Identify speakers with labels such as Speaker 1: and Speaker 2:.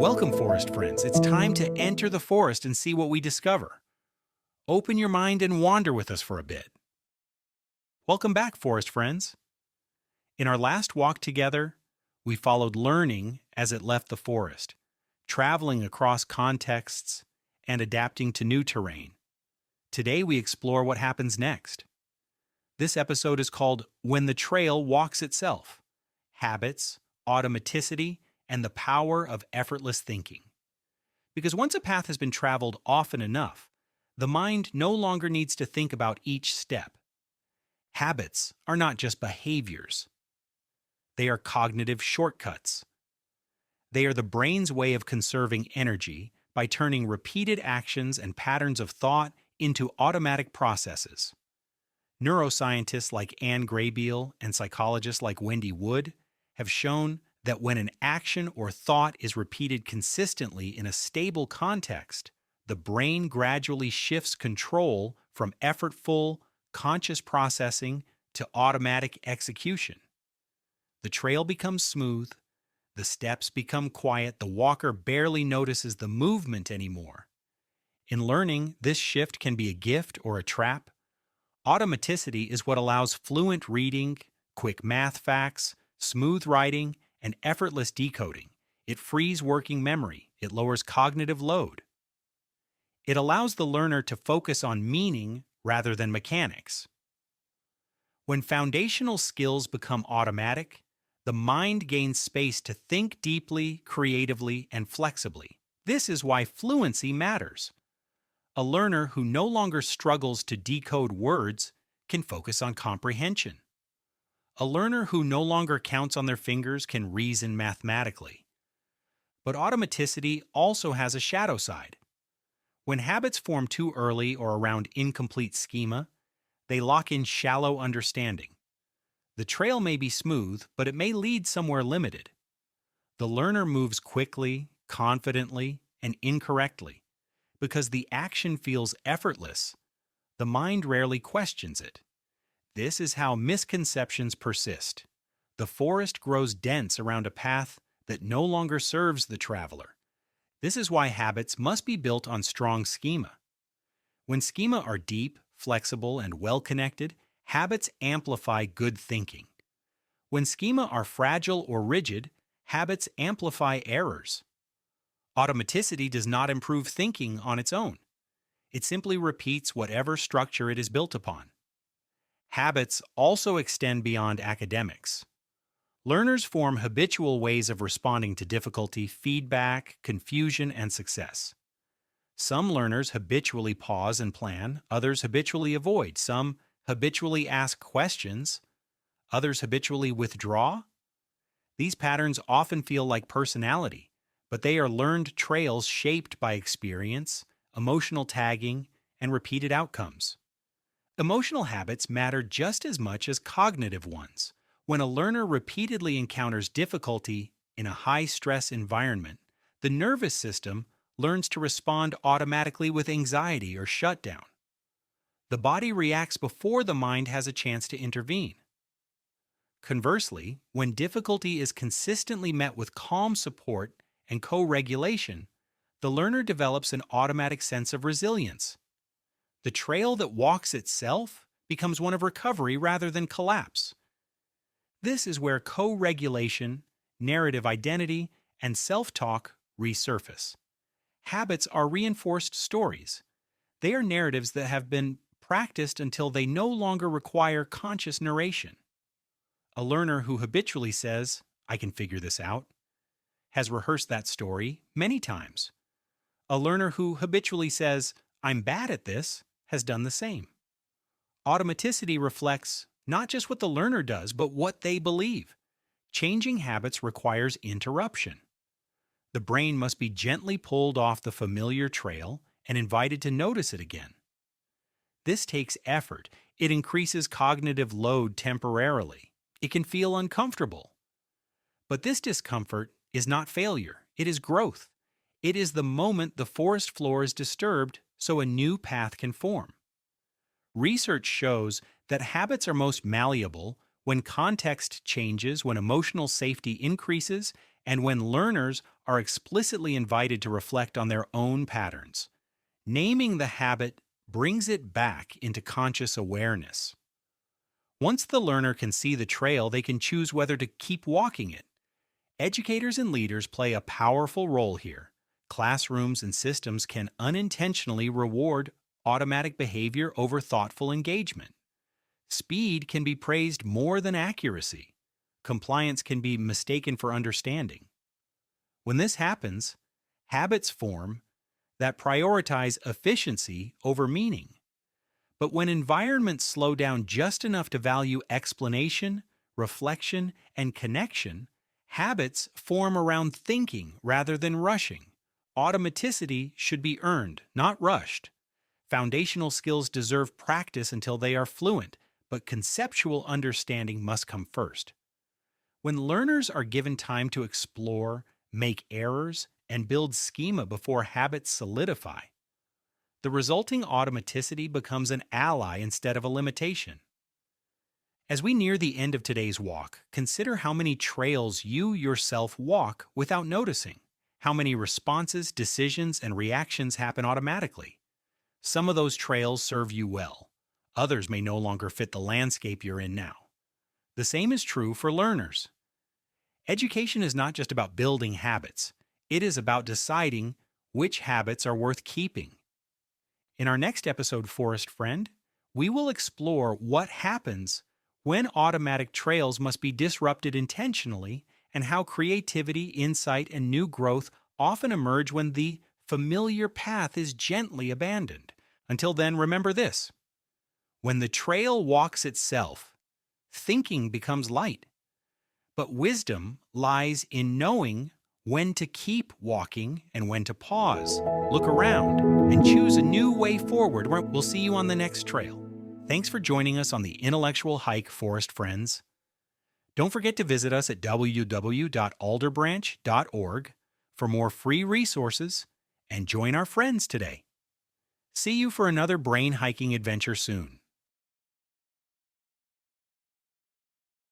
Speaker 1: Welcome, forest friends. It's time to enter the forest and see what we discover. Open your mind and wander with us for a bit. Welcome back, forest friends. In our last walk together, we followed learning as it left the forest, traveling across contexts and adapting to new terrain. Today we explore what happens next. This episode is called When the Trail Walks Itself: Habits, Automaticity, and the Power of Effortless Thinking. Because once a path has been traveled often enough, the mind no longer needs to think about each step. Habits are not just behaviors. They are cognitive shortcuts. They are the brain's way of conserving energy by turning repeated actions and patterns of thought into automatic processes. Neuroscientists like Ann Graybiel and psychologists like Wendy Wood have shown that when an action or thought is repeated consistently in a stable context, the brain gradually shifts control from effortful, conscious processing to automatic execution. The trail becomes smooth, the steps become quiet, the walker barely notices the movement anymore. In learning, this shift can be a gift or a trap. Automaticity is what allows fluent reading, quick math facts, smooth writing, and effortless decoding. It frees working memory. It lowers cognitive load. It allows the learner to focus on meaning rather than mechanics. When foundational skills become automatic, the mind gains space to think deeply, creatively, and flexibly. This is why fluency matters. A learner who no longer struggles to decode words can focus on comprehension. A learner who no longer counts on their fingers can reason mathematically. But automaticity also has a shadow side. When habits form too early or around incomplete schema, they lock in shallow understanding. The trail may be smooth, but it may lead somewhere limited. The learner moves quickly, confidently, and incorrectly. Because the action feels effortless, the mind rarely questions it. This is how misconceptions persist. The forest grows dense around a path that no longer serves the traveler. This is why habits must be built on strong schema. When schema are deep, flexible, and well-connected, habits amplify good thinking. When schema are fragile or rigid, habits amplify errors. Automaticity does not improve thinking on its own. It simply repeats whatever structure it is built upon. Habits also extend beyond academics. Learners form habitual ways of responding to difficulty, feedback, confusion, and success. Some learners habitually pause and plan, others habitually avoid, some habitually ask questions, others habitually withdraw. These patterns often feel like personality, but they are learned trails shaped by experience, emotional tagging, and repeated outcomes. Emotional habits matter just as much as cognitive ones. When a learner repeatedly encounters difficulty in a high-stress environment, the nervous system learns to respond automatically with anxiety or shutdown. The body reacts before the mind has a chance to intervene. Conversely, when difficulty is consistently met with calm support and co-regulation, the learner develops an automatic sense of resilience. The trail that walks itself becomes one of recovery rather than collapse. This is where co-regulation, narrative identity, and self-talk resurface. Habits are reinforced stories. They are narratives that have been practiced until they no longer require conscious narration. A learner who habitually says, "I can figure this out," has rehearsed that story many times. A learner who habitually says, "I'm bad at this," has done the same. Automaticity reflects not just what the learner does, but what they believe. Changing habits requires interruption. The brain must be gently pulled off the familiar trail and invited to notice it again. This takes effort. It increases cognitive load temporarily. It can feel uncomfortable. But this discomfort is not failure. It is growth. It is the moment the forest floor is disturbed so a new path can form. Research shows that habits are most malleable when context changes, when emotional safety increases, and when learners are explicitly invited to reflect on their own patterns. Naming the habit brings it back into conscious awareness. Once the learner can see the trail, they can choose whether to keep walking it. Educators and leaders play a powerful role here. Classrooms and systems can unintentionally reward automatic behavior over thoughtful engagement. Speed can be praised more than accuracy. Compliance can be mistaken for understanding. When this happens, habits form that prioritize efficiency over meaning. But when environments slow down just enough to value explanation, reflection, and connection, habits form around thinking rather than rushing. Automaticity should be earned, not rushed. Foundational skills deserve practice until they are fluent, but conceptual understanding must come first. When learners are given time to explore, make errors, and build schema before habits solidify, the resulting automaticity becomes an ally instead of a limitation. As we near the end of today's walk, consider how many trails you yourself walk without noticing. How many responses, decisions, and reactions happen automatically. Some of those trails serve you well. Others may no longer fit the landscape you're in now. The same is true for learners. Education is not just about building habits. It is about deciding which habits are worth keeping. In our next episode, Forest Friend, we will explore what happens when automatic trails must be disrupted intentionally and how creativity, insight, and new growth often emerge when the familiar path is gently abandoned. Until then, remember this: when the trail walks itself, thinking becomes light. But wisdom lies in knowing when to keep walking and when to pause, look around, and choose a new way forward. We'll see you on the next trail. Thanks for joining us on the Intellectual Hike, Forest Friends. Don't forget to visit us at www.alderbranch.org for more free resources and join our friends today. See you for another brain hiking adventure soon.